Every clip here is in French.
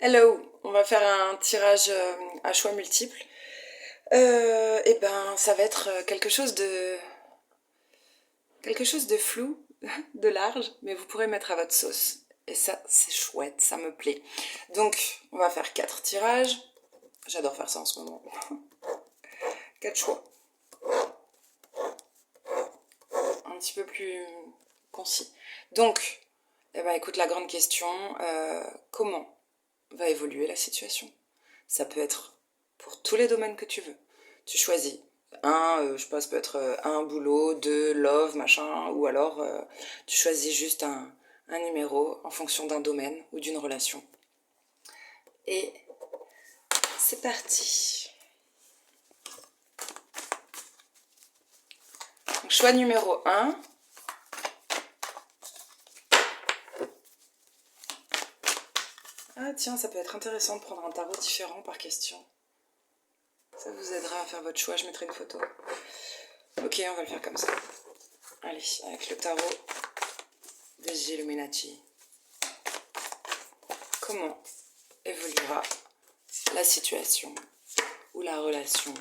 Hello, on va faire un tirage à choix multiples. Et ben, ça va être quelque chose de flou, de large, mais vous pourrez mettre à votre sauce. Et ça, c'est chouette, ça me plaît. Donc, on va faire 4 tirages. J'adore faire ça en ce moment. 4 choix. Un petit peu plus concis. Donc, eh ben, écoute, la grande question, comment va évoluer la situation? Ça peut être pour tous les domaines que tu veux. Tu choisis. Un, je pense, peut être un boulot, deux, love, machin, ou alors tu choisis juste un numéro en fonction d'un domaine ou d'une relation. Et c'est parti. Donc, choix numéro un. Ah tiens, ça peut être intéressant de prendre un tarot différent par question. Ça vous aidera à faire votre choix, je mettrai une photo. Ok, on va le faire comme ça. Allez, avec le tarot des Illuminati. Comment évoluera la situation ou la relation?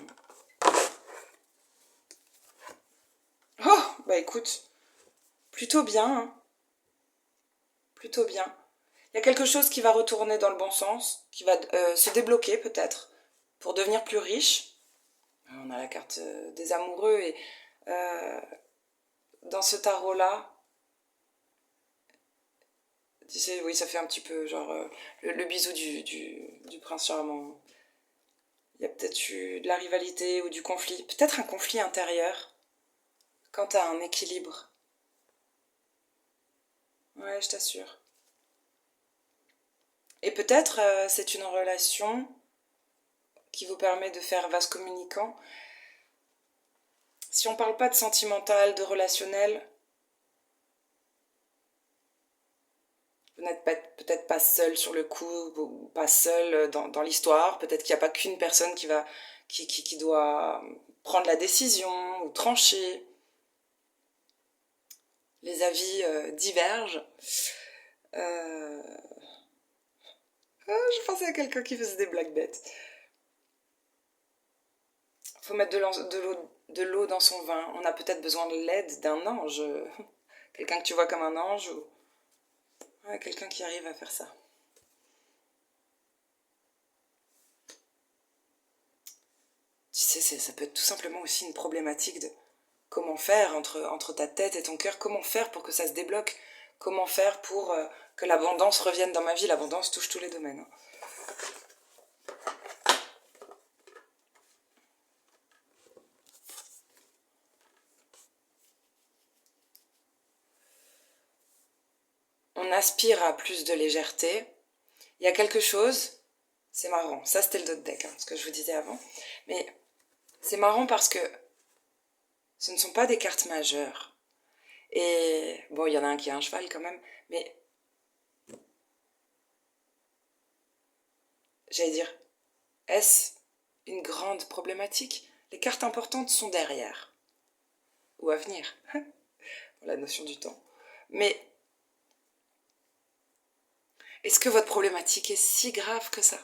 Oh, bah écoute, plutôt bien, hein. Plutôt bien. Il y a quelque chose qui va retourner dans le bon sens, qui va se débloquer peut-être, pour devenir plus riche. On a la carte des amoureux et euh, dans ce tarot-là, tu sais, oui, ça fait un petit peu genre le bisou du prince charmant. Il y a peut-être eu de la rivalité ou du conflit, peut-être un conflit intérieur quant à un équilibre. Ouais, je t'assure. Et peut-être c'est une relation qui vous permet de faire vase communicant. Si on parle pas de sentimental, de relationnel, vous n'êtes peut-être pas seul sur le coup, ou pas seul dans l'histoire. Peut-être qu'il n'y a pas qu'une personne qui doit prendre la décision ou trancher. Les avis divergent. Euh... je pensais à quelqu'un qui faisait des blagues bêtes. Faut mettre de l'eau dans son vin. On a peut-être besoin de l'aide d'un ange. Quelqu'un que tu vois comme un ange ou ouais, quelqu'un qui arrive à faire ça. Tu sais, ça peut être tout simplement aussi une problématique de comment faire entre ta tête et ton cœur, comment faire pour que ça se débloque, comment faire pour que l'abondance revienne dans ma vie. L'abondance touche tous les domaines. On aspire à plus de légèreté. Il y a quelque chose, c'est marrant, ça c'était le dos de deck, hein, ce que je vous disais avant, mais c'est marrant parce que ce ne sont pas des cartes majeures. Et bon, il y en a un qui a un cheval quand même, mais j'allais dire, est-ce une grande problématique? Les cartes importantes sont derrière, ou à venir, la notion du temps. Mais est-ce que votre problématique est si grave que ça?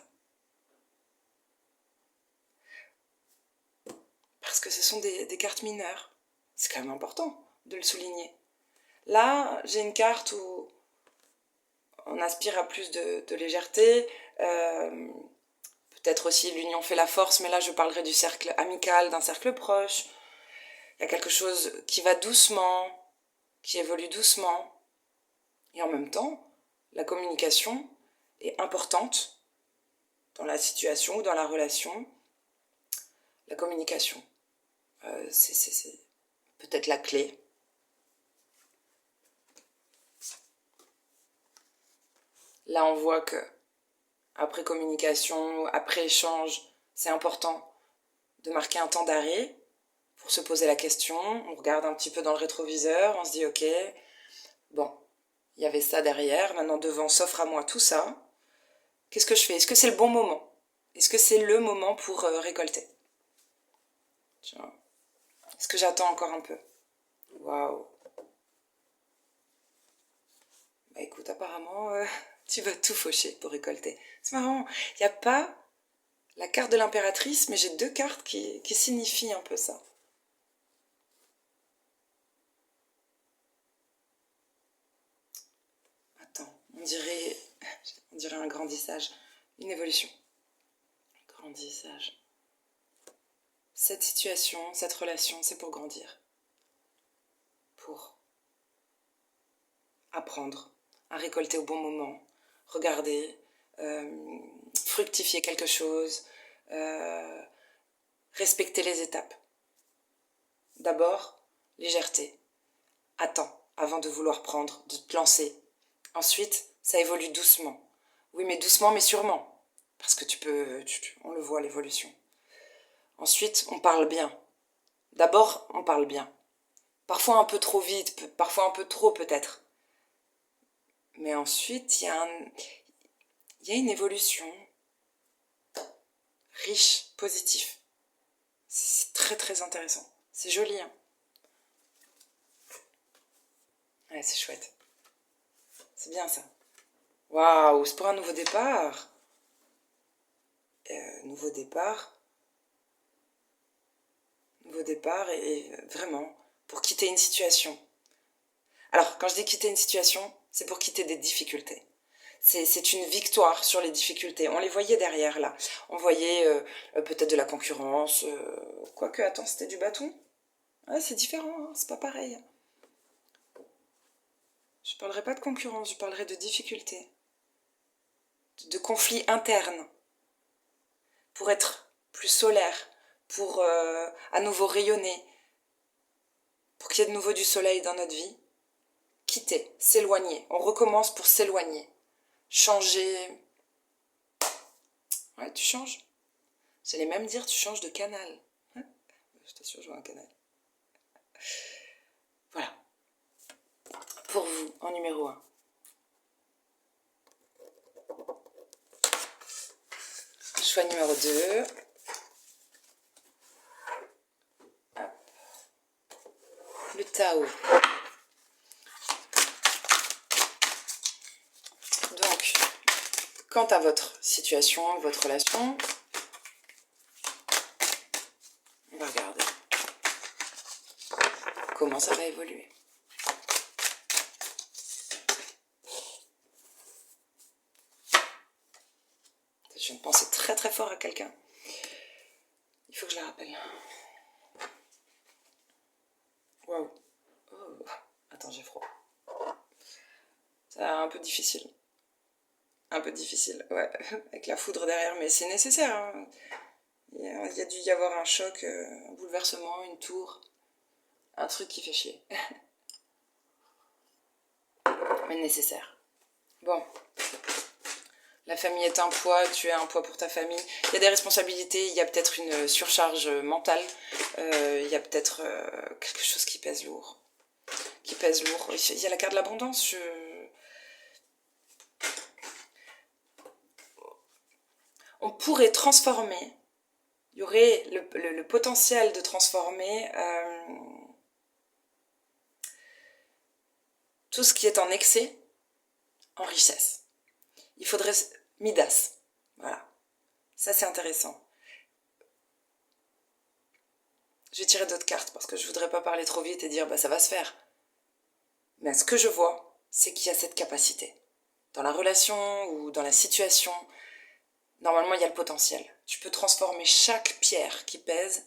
Parce que ce sont des cartes mineures. C'est quand même important de le souligner. Là, j'ai une carte où on aspire à plus de légèreté. Peut-être aussi l'union fait la force, mais là je parlerai du cercle amical, d'un cercle proche. Il y a quelque chose qui va doucement, qui évolue doucement. Et en même temps, la communication est importante dans la situation ou dans la relation. La communication, c'est peut-être la clé. Là, on voit que après communication, après échange, c'est important de marquer un temps d'arrêt pour se poser la question. On regarde un petit peu dans le rétroviseur, on se dit ok, bon, il y avait ça derrière, maintenant devant s'offre à moi tout ça. Qu'est-ce que je fais? Est-ce que c'est le bon moment? Est-ce que c'est le moment pour récolter? Est-ce que j'attends encore un peu? Waouh. Bah écoute, apparemment, Tu vas tout faucher pour récolter. C'est marrant, il n'y a pas la carte de l'impératrice, mais j'ai 2 cartes qui signifient un peu ça. Attends, on dirait un grandissage, une évolution. Grandissage. Cette situation, cette relation, c'est pour grandir. Pour apprendre à récolter au bon moment, regarder, fructifier quelque chose, respecter les étapes. D'abord, légèreté. Attends avant de vouloir prendre, de te lancer. Ensuite, ça évolue doucement. Oui, mais doucement, mais sûrement. Parce que on le voit, l'évolution. Ensuite, on parle bien. D'abord, on parle bien. Parfois un peu trop vite, parfois un peu trop peut-être. Mais ensuite, il y a une évolution riche, positive. C'est très très intéressant. C'est joli, hein. Ouais, c'est chouette. C'est bien ça. Waouh, c'est pour un nouveau départ. Nouveau départ. Nouveau départ et vraiment pour quitter une situation. Alors, quand je dis quitter une situation, c'est pour quitter des difficultés. C'est une victoire sur les difficultés. On les voyait derrière, là. On voyait peut-être de la concurrence. Quoique, attends, c'était du bâton. Ouais, c'est différent, hein, c'est pas pareil. Je parlerai pas de concurrence, je parlerai de difficultés. De conflits internes. Pour être plus solaire. Pour à nouveau rayonner. Pour qu'il y ait de nouveau du soleil dans notre vie. Quitter, s'éloigner. On recommence pour s'éloigner. Changer. Ouais, tu changes. J'allais même dire tu changes de canal. Hein, je t'assure, je vois un canal. Voilà. Pour vous, en numéro 1. Choix numéro 2. Le Tao. Donc, quant à votre situation, votre relation, on va regarder comment ça va évoluer. Je viens de penser très très fort à quelqu'un. Il faut que je la rappelle. Waouh. Oh. Attends, j'ai froid. C'est un peu difficile. Un peu difficile, ouais, avec la foudre derrière, mais c'est nécessaire. Hein. Il y a dû y avoir un choc, un bouleversement, une tour, un truc qui fait chier. Mais nécessaire. Bon. La famille est un poids, tu es un poids pour ta famille. Il y a des responsabilités, il y a peut-être une surcharge mentale, il y a peut-être quelque chose qui pèse lourd. Il y a la carte de l'abondance. On pourrait transformer, il y aurait le potentiel de transformer tout ce qui est en excès en richesse. Il faudrait Midas. Voilà. Ça, c'est intéressant. Je vais tirer d'autres cartes parce que je voudrais pas parler trop vite et dire bah ça va se faire. Mais ce que je vois, c'est qu'il y a cette capacité. Dans la relation ou dans la situation, normalement il y a le potentiel. Tu peux transformer chaque pierre qui pèse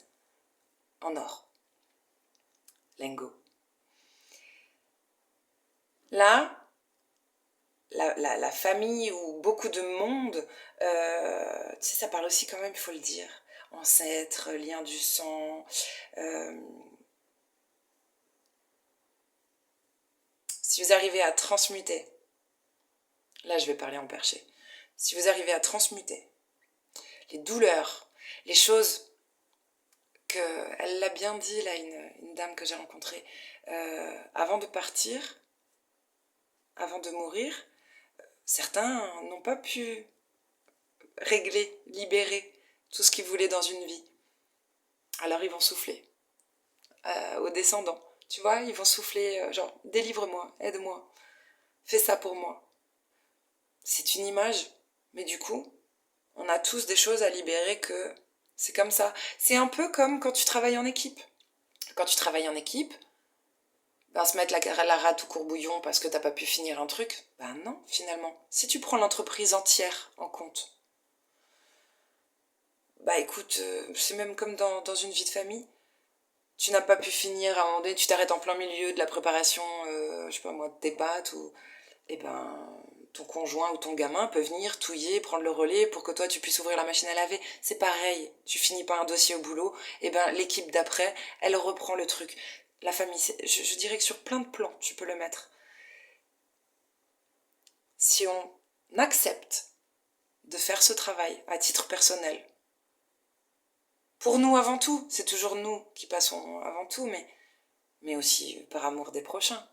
en or. Lingo. Là, la famille ou beaucoup de monde, tu sais, ça parle aussi quand même, il faut le dire. Ancêtres, liens du sang. Si vous arrivez à transmuter, là je vais parler en perché, si vous arrivez à transmuter les douleurs, les choses elle l'a bien dit là, une dame que j'ai rencontrée, avant de partir, avant de mourir, certains n'ont pas pu régler, libérer tout ce qu'ils voulaient dans une vie. Alors ils vont souffler aux descendants. Tu vois, ils vont souffler genre délivre-moi, aide-moi, fais ça pour moi. C'est une image, mais du coup, on a tous des choses à libérer que c'est comme ça. C'est un peu comme quand tu travailles en équipe. Quand tu travailles en équipe, ben, se mettre la rate au courbouillon parce que t'as pas pu finir un truc, ben non, finalement. Si tu prends l'entreprise entière en compte, bah écoute, c'est même comme dans une vie de famille. Tu n'as pas pu finir à un moment donné, tu t'arrêtes en plein milieu de la préparation, je sais pas moi, de tes pâtes, ou eh ben ton conjoint ou ton gamin peut venir touiller, prendre le relais pour que toi tu puisses ouvrir la machine à laver. C'est pareil, tu finis pas un dossier au boulot, et ben l'équipe d'après, elle reprend le truc. La famille, je dirais que sur plein de plans, tu peux le mettre. Si on accepte de faire ce travail à titre personnel, pour nous avant tout, c'est toujours nous qui passons avant tout, mais aussi par amour des prochains,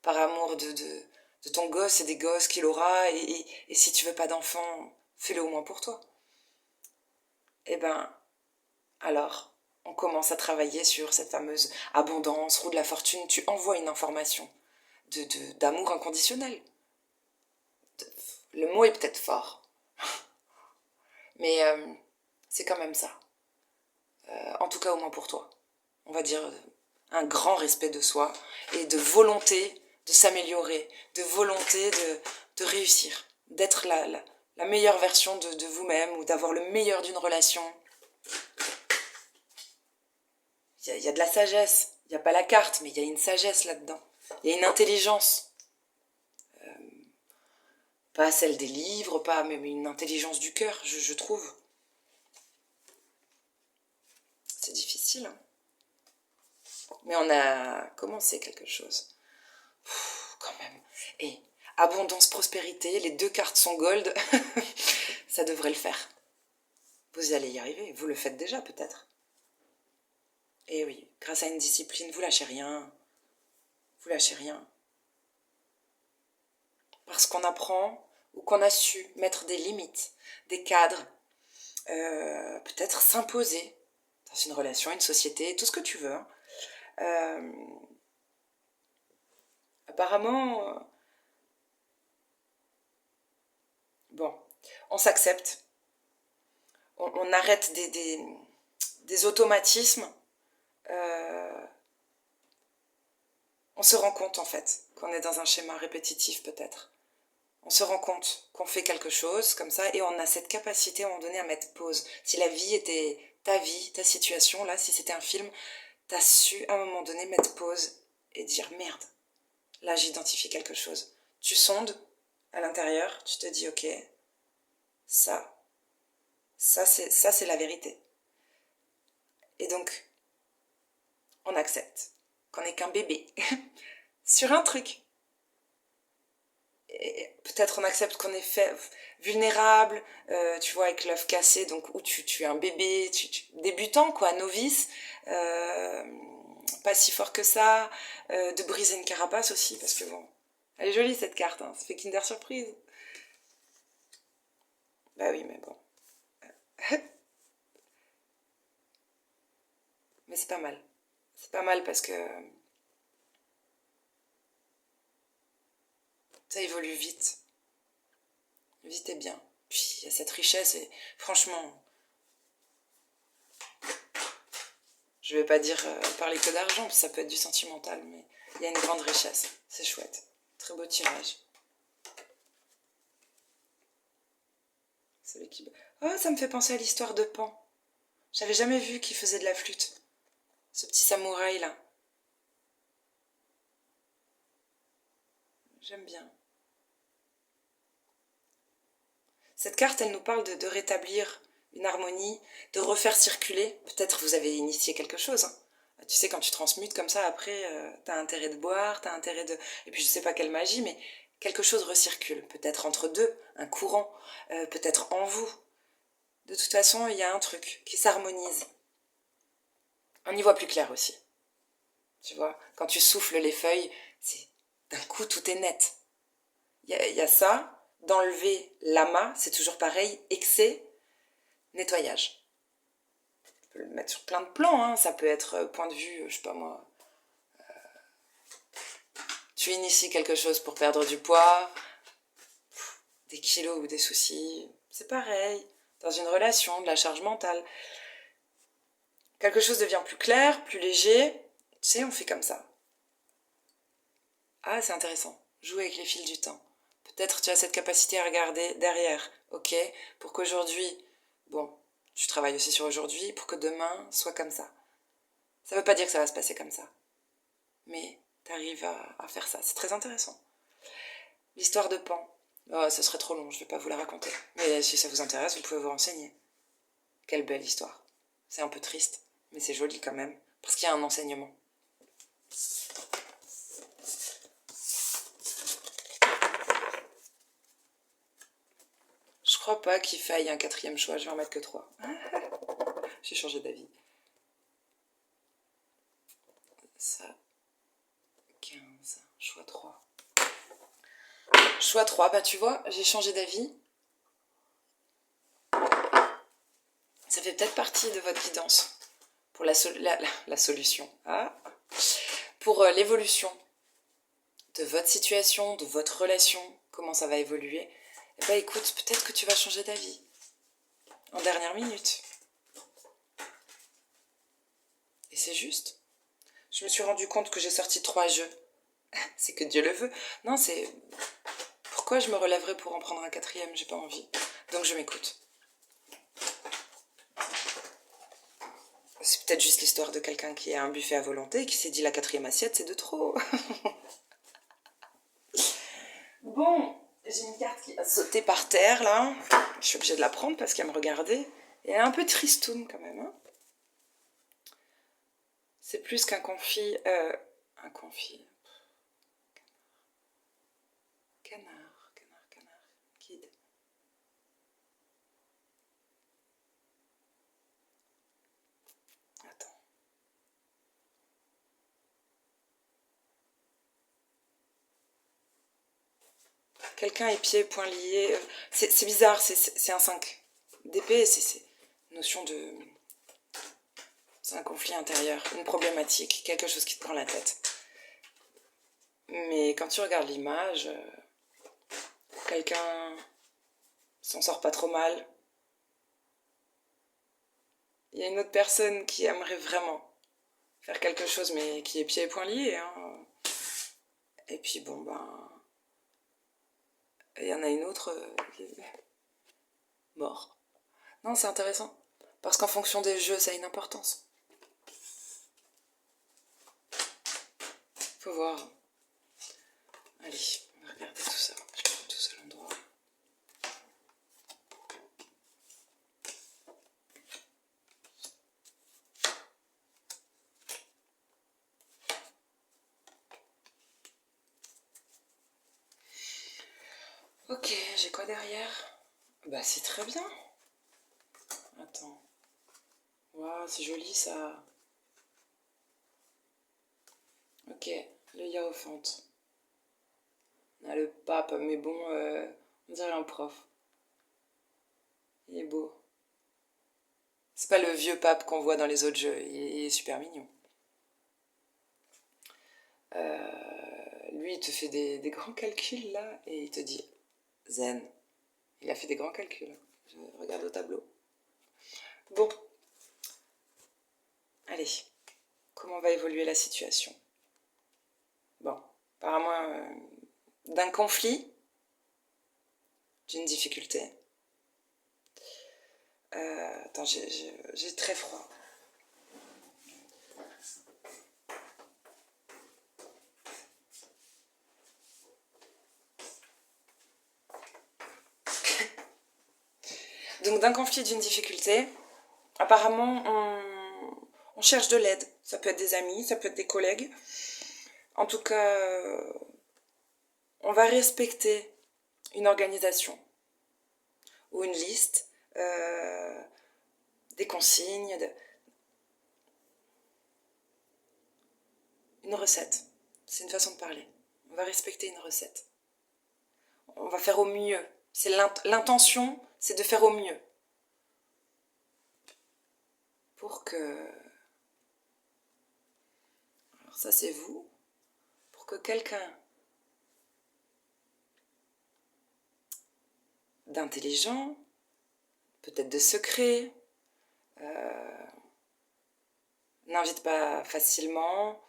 par amour de ton gosse et des gosses qu'il aura, et si tu veux pas d'enfant, fais-le au moins pour toi. Eh ben, alors, on commence à travailler sur cette fameuse abondance, roue de la fortune, tu envoies une information d'amour inconditionnel. Le mot est peut-être fort, mais c'est quand même ça. En tout cas, au moins pour toi. On va dire un grand respect de soi et de volonté de s'améliorer, de volonté de réussir, d'être la meilleure version de vous-même ou d'avoir le meilleur d'une relation. Il y a de la sagesse, il n'y a pas la carte, mais il y a une sagesse là-dedans. Il y a une intelligence. Pas celle des livres, pas mais une intelligence du cœur, je trouve. C'est difficile, hein. Mais on a commencé quelque chose. Quand même. Et abondance, prospérité, les deux cartes sont gold. Ça devrait le faire. Vous allez y arriver. Vous le faites déjà peut-être. Et oui, grâce à une discipline, vous lâchez rien. Vous lâchez rien. Parce qu'on apprend ou qu'on a su mettre des limites, des cadres, peut-être s'imposer dans une relation, une société, tout ce que tu veux. Hein. Apparemment, bon, on s'accepte, on arrête des automatismes, on se rend compte en fait qu'on est dans un schéma répétitif peut-être. On se rend compte qu'on fait quelque chose comme ça et on a cette capacité à un moment donné à mettre pause. Si la vie était ta vie, ta situation, là, si c'était un film, t'as su à un moment donné mettre pause et dire merde, là j'identifie quelque chose. Tu sondes à l'intérieur, tu te dis ok, ça c'est la vérité. Et donc, on accepte qu'on n'est qu'un bébé sur un truc. Et peut-être on accepte qu'on est fait vulnérable, tu vois, avec l'œuf cassé, donc où tu es un bébé, débutant, quoi, novice, pas si fort que ça, de briser une carapace aussi, parce que bon, elle est jolie cette carte, hein, ça fait Kinder Surprise. Bah oui, mais bon. Mais c'est pas mal. C'est pas mal parce que ça évolue vite. Vite et bien. Puis il y a cette richesse et franchement, je vais pas dire parler que d'argent, parce que ça peut être du sentimental, mais il y a une grande richesse. C'est chouette. Très beau tirage. Celui qui... Oh, ça me fait penser à l'histoire de Pan. J'avais jamais vu qu'il faisait de la flûte. Ce petit samouraï là. J'aime bien. Cette carte, elle nous parle de rétablir une harmonie, de refaire circuler. Peut-être vous avez initié quelque chose. Hein. Tu sais, quand tu transmutes comme ça, après, t'as intérêt de boire, t'as intérêt de... Et puis je sais pas quelle magie, mais quelque chose recircule. Peut-être entre deux, un courant, peut-être en vous. De toute façon, il y a un truc qui s'harmonise. On y voit plus clair aussi. Tu vois, quand tu souffles les feuilles, c'est d'un coup, tout est net. Il y a ça. D'enlever l'amas, c'est toujours pareil. Excès, nettoyage. Tu peux le mettre sur plein de plans, hein. Ça peut être point de vue, je sais pas moi. Tu inities quelque chose pour perdre du poids. des kilos ou des soucis. C'est pareil. Dans une relation, de la charge mentale. Quelque chose devient plus clair, plus léger. Tu sais, on fait comme ça. Ah, c'est intéressant. Jouer avec les fils du temps. Peut-être tu as cette capacité à regarder derrière. Ok, pour qu'aujourd'hui, bon, tu travailles aussi sur aujourd'hui, pour que demain soit comme ça. Ça veut pas dire que ça va se passer comme ça. Mais tu arrives à faire ça. C'est très intéressant. L'histoire de Pan. Oh, ça serait trop long, je vais pas vous la raconter. Mais si ça vous intéresse, vous pouvez vous renseigner. Quelle belle histoire. C'est un peu triste, mais c'est joli quand même, parce qu'il y a un enseignement. Je crois pas qu'il faille un quatrième choix, je vais en mettre que 3. J'ai changé d'avis. Ça, 15, choix 3. Choix 3, bah tu vois, j'ai changé d'avis. Ça fait peut-être partie de votre guidance pour la solution. Ah. Pour l'évolution de votre situation, de votre relation, comment ça va évoluer. Eh ben écoute, peut-être que tu vas changer d'avis en dernière minute. Et c'est juste. Je me suis rendu compte que j'ai sorti 3 jeux. C'est que Dieu le veut. Non, c'est... Pourquoi je me relèverais pour en prendre un quatrième? J'ai pas envie. Donc je m'écoute. C'est peut-être juste l'histoire de quelqu'un qui a un buffet à volonté et qui s'est dit la 4e assiette, c'est de trop. Bon, j'ai une carte qui a sauté par terre, là. Je suis obligée de la prendre parce qu'elle me regardait. Et elle est un peu tristoune, quand même. Hein. C'est plus qu'un confit... un confit... Canard. Guide. Attends. Quelqu'un est pieds, poings liés. C'est bizarre, c'est un 5 d'épée, c'est notion de... C'est un conflit intérieur, une problématique, quelque chose qui te prend la tête. Mais quand tu regardes l'image, quelqu'un s'en sort pas trop mal. Il y a une autre personne qui aimerait vraiment faire quelque chose, mais qui est pieds et poings liés. Hein. Et puis bon, ben... Il y en a une autre qui est morte. Non, c'est intéressant. Parce qu'en fonction des jeux, ça a une importance. Faut voir. Allez, on va regarder tout ça. Je vais mettre tout ça à l'endroit. Ok, j'ai quoi derrière? Bah c'est très bien. Attends. Waouh, c'est joli ça. Ok, le hiérophant. On a le pape, mais bon, on dirait un prof. Il est beau. C'est pas le vieux pape qu'on voit dans les autres jeux, il est super mignon. Lui, il te fait des grands calculs là, et il te dit zen. Il a fait des grands calculs. Je regarde au tableau. Bon, allez, comment va évoluer la situation? Bon, apparemment, d'un conflit, d'une difficulté. Attends, j'ai très froid. Donc d'un conflit, d'une difficulté, apparemment on cherche de l'aide. Ça peut être des amis, ça peut être des collègues. En tout cas, on va respecter une organisation ou une liste, des consignes, une recette. C'est une façon de parler. On va respecter une recette. On va faire au mieux. C'est l'intention, c'est de faire au mieux. Pour que... Alors ça c'est vous. Pour que quelqu'un d'intelligent, peut-être de secret, n'invite pas facilement,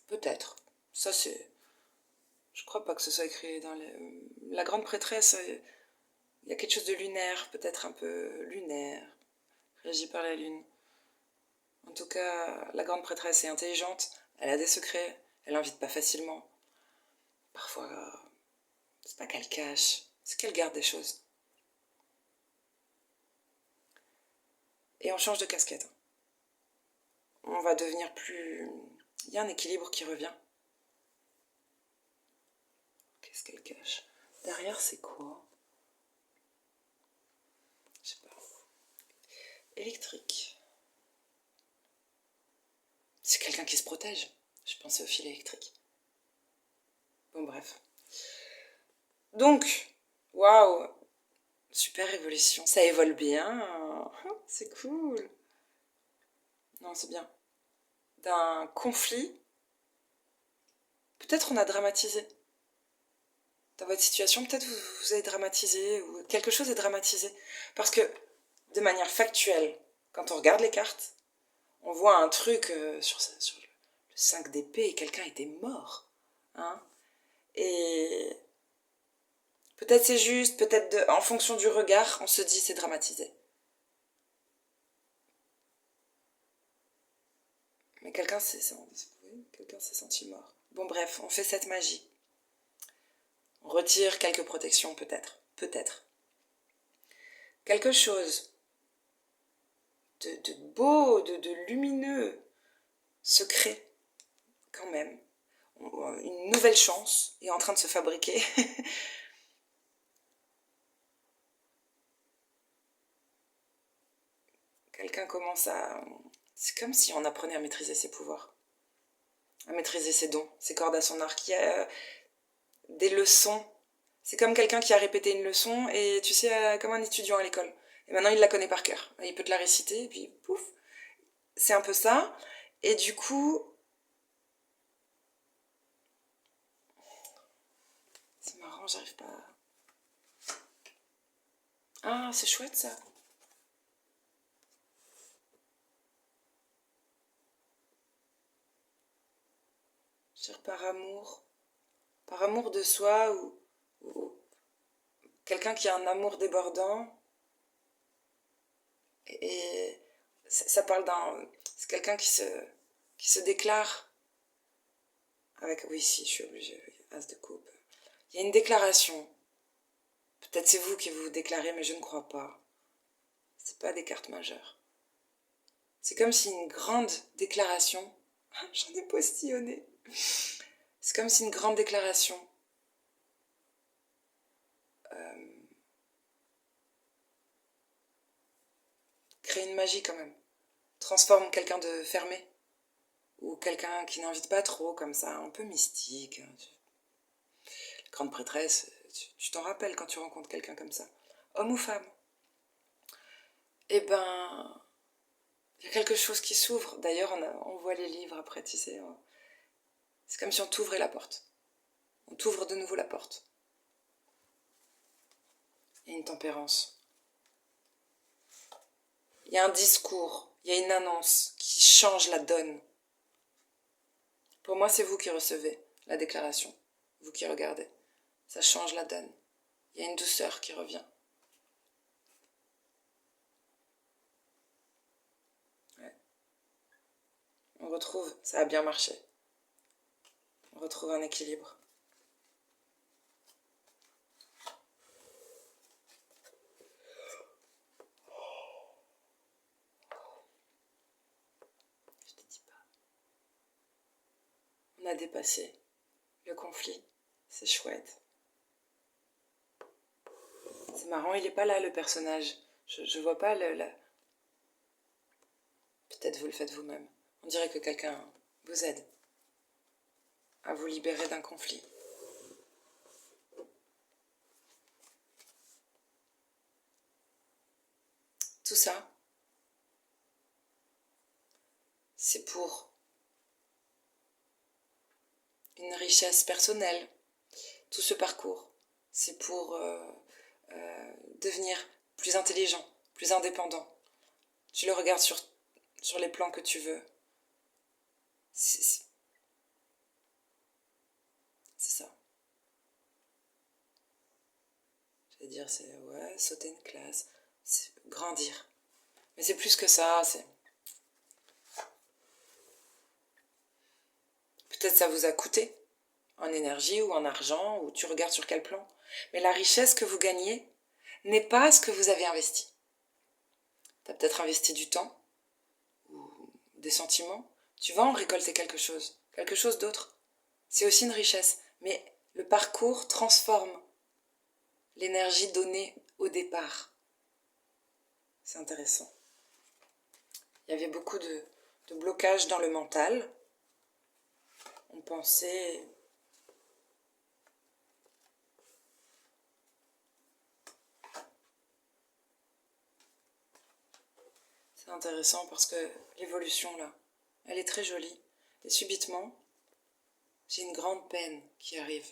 peut-être. Ça c'est... Je crois pas que ce soit écrit dans la grande prêtresse. Il y a quelque chose de lunaire, peut-être un peu lunaire, régi par la lune. En tout cas, la grande prêtresse est intelligente, elle a des secrets, elle n'invite pas facilement. Parfois, c'est pas qu'elle cache, c'est qu'elle garde des choses. Et on change de casquette. On va devenir plus... Il y a un équilibre qui revient. Qu'est-ce qu'elle cache? Derrière, c'est quoi? Je sais pas. Électrique. C'est quelqu'un qui se protège. Je pensais au fil électrique. Bon, bref. Donc, waouh, super évolution. Ça évolue bien. C'est cool. Non, c'est bien. D'un conflit, peut-être on a dramatisé. Dans votre situation, peut-être vous avez dramatisé, ou quelque chose est dramatisé. Parce que, de manière factuelle, quand on regarde les cartes, on voit un truc sur le 5 d'épée et quelqu'un était mort. Hein, et peut-être c'est juste, peut-être en fonction du regard, on se dit c'est dramatisé. Mais quelqu'un s'est senti mort. Bon bref, on fait cette magie. On retire quelques protections peut-être. Peut-être. Quelque chose de beau, de lumineux se crée quand même. Une nouvelle chance est en train de se fabriquer. Quelqu'un commence à... C'est comme si on apprenait à maîtriser ses pouvoirs, à maîtriser ses dons, ses cordes à son arc. Il y a des leçons. C'est comme quelqu'un qui a répété une leçon et tu sais, comme un étudiant à l'école. Et maintenant il la connaît par cœur. Il peut te la réciter et puis pouf. C'est un peu ça. Et du coup... C'est marrant, j'arrive pas à... Ah, c'est chouette ça. Par amour de soi ou quelqu'un qui a un amour débordant. Et ça parle d'un... C'est quelqu'un qui se déclare avec... Oui, si, je suis obligée. As de coupe. Il y a une déclaration. Peut-être c'est vous qui vous déclarez, mais je ne crois pas. C'est pas des cartes majeures. C'est comme si une grande déclaration... J'en ai postillonné. C'est comme si une grande déclaration crée une magie quand même. Transforme quelqu'un de fermé. Ou quelqu'un qui n'invite pas trop, comme ça, un peu mystique. Grande prêtresse, tu t'en rappelles quand tu rencontres quelqu'un comme ça. Homme ou femme. Eh ben, il y a quelque chose qui s'ouvre. D'ailleurs, on voit les livres après, tu sais. C'est comme si on t'ouvrait la porte. On t'ouvre de nouveau la porte. Il y a une tempérance. Il y a un discours, il y a une annonce qui change la donne. Pour moi, c'est vous qui recevez la déclaration. Vous qui regardez. Ça change la donne. Il y a une douceur qui revient. Ouais. On retrouve, ça a bien marché. On retrouve un équilibre. Je te dis pas. On a dépassé le conflit. C'est chouette. C'est marrant, il est pas là le personnage. Je vois pas le... Peut-être vous le faites vous-même. On dirait que quelqu'un vous aide à vous libérer d'un conflit. Tout ça, c'est pour une richesse personnelle. Tout ce parcours, c'est pour devenir plus intelligent, plus indépendant. Tu le regardes sur les plans que tu veux. C'est ça. Je veux dire, c'est ouais, sauter une classe, c'est grandir. Mais c'est plus que ça, c'est... Peut-être ça vous a coûté, en énergie ou en argent, ou tu regardes sur quel plan. Mais la richesse que vous gagnez n'est pas ce que vous avez investi. Tu as peut-être investi du temps, ou des sentiments. Tu vas en récolter quelque chose d'autre. C'est aussi une richesse. Mais le parcours transforme l'énergie donnée au départ. C'est intéressant. Il y avait beaucoup de blocages dans le mental. On pensait... C'est intéressant parce que l'évolution, là, elle est très jolie. Et subitement, j'ai une grande peine qui arrive.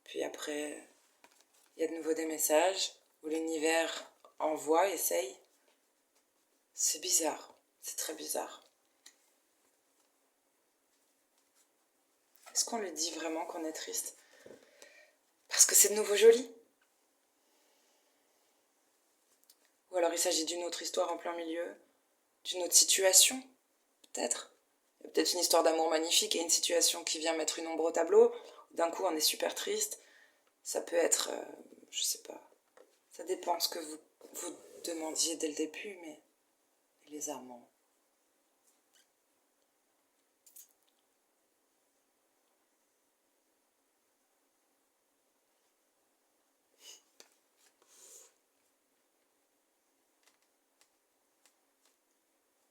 Puis après, il y a de nouveau des messages où l'univers envoie, essaye. C'est bizarre, c'est très bizarre. Est-ce qu'on le dit vraiment qu'on est triste? Parce que c'est de nouveau joli. Ou alors il s'agit d'une autre histoire en plein milieu, d'une autre situation, peut-être. Il y a peut-être une histoire d'amour magnifique et une situation qui vient mettre une ombre au tableau. D'un coup, on est super triste. Ça peut être, je sais pas, ça dépend ce que vous demandiez dès le début, mais les amants.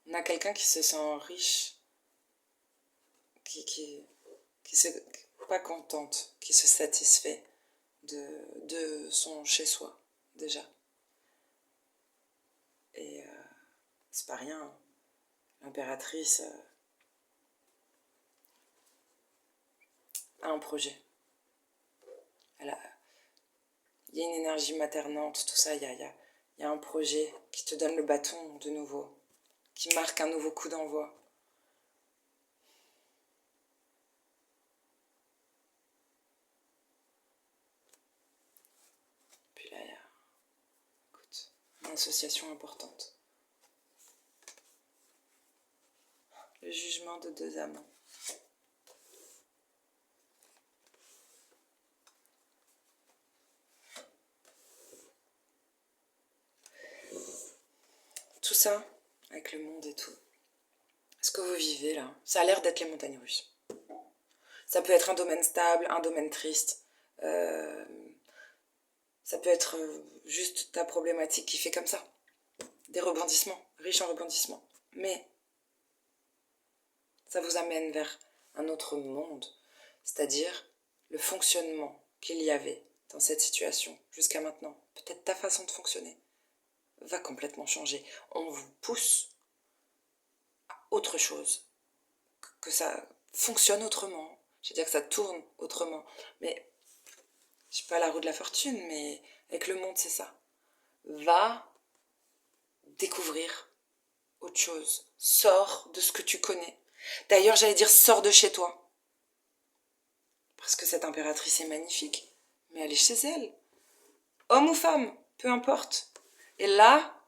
On a quelqu'un qui se sent riche, qui se pas contente, qui se satisfait de son chez-soi, déjà. Et c'est pas rien, hein. L'impératrice a un projet. Il y a une énergie maternante, tout ça, il y a un projet qui te donne le bâton de nouveau, qui marque un nouveau coup d'envoi. Puis là, il y a, écoute, une association importante. Le jugement de deux amants. Tout ça, avec le monde et tout, ce que vous vivez là, ça a l'air d'être les montagnes russes. Ça peut être un domaine stable, un domaine triste. Ça peut être juste ta problématique qui fait comme ça. Des rebondissements, riches en rebondissements. Mais ça vous amène vers un autre monde, c'est-à-dire le fonctionnement qu'il y avait dans cette situation jusqu'à maintenant. Peut-être ta façon de fonctionner va complètement changer. On vous pousse à autre chose, que ça fonctionne autrement. Je veux dire que ça tourne autrement. Mais je suis pas la roue de la fortune, mais avec le monde, c'est ça. Va découvrir autre chose. Sors de ce que tu connais. D'ailleurs, j'allais dire, sors de chez toi. Parce que cette impératrice est magnifique. Mais elle est chez elle. Homme ou femme, peu importe. Et là,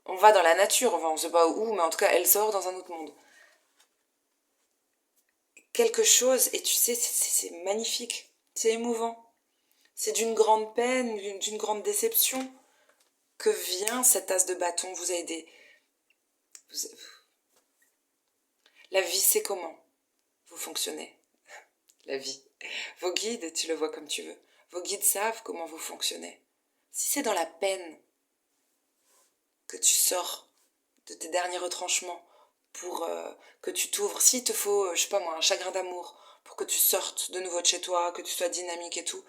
on va dans la nature. Enfin, on ne sait pas où, mais en tout cas, elle sort dans un autre monde. Quelque chose, et tu sais, c'est magnifique. C'est émouvant. C'est d'une grande peine, d'une grande déception que vient cet as de bâton vous aider. La vie, c'est comment vous fonctionnez. La vie. Vos guides, tu le vois comme tu veux. Vos guides savent comment vous fonctionnez. Si c'est dans la peine que tu sors de tes derniers retranchements pour que tu t'ouvres, s'il te faut, je sais pas moi, un chagrin d'amour, pour que tu sortes de nouveau de chez toi, que tu sois dynamique et tout,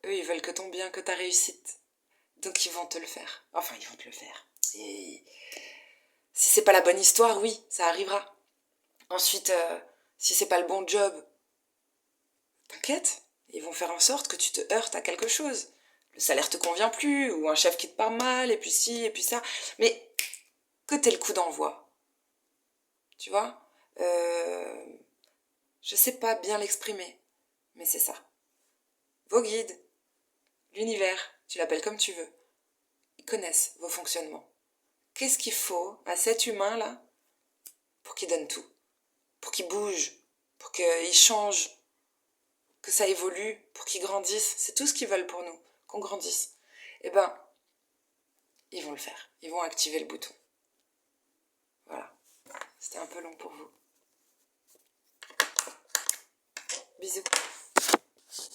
eux, ils veulent que ton bien, que ta réussite. Donc ils vont te le faire. Enfin, ils vont te le faire. Et si c'est pas la bonne histoire, oui, ça arrivera. Ensuite, Si c'est pas le bon job, t'inquiète, ils vont faire en sorte que tu te heurtes à quelque chose. Le salaire te convient plus, ou un chef qui te parle mal, et puis ci, et puis ça. Mais que t'aies le coup d'envoi, tu vois, je sais pas bien l'exprimer, mais c'est ça. Vos guides, l'univers, tu l'appelles comme tu veux, ils connaissent vos fonctionnements. Qu'est-ce qu'il faut à cet humain-là pour qu'il donne tout, pour qu'il bouge, pour qu'il change, que ça évolue, pour qu'il grandisse. C'est tout ce qu'ils veulent pour nous, qu'on grandisse. Eh ben, ils vont le faire. Ils vont activer le bouton. Voilà. C'était un peu long pour vous. Bisous.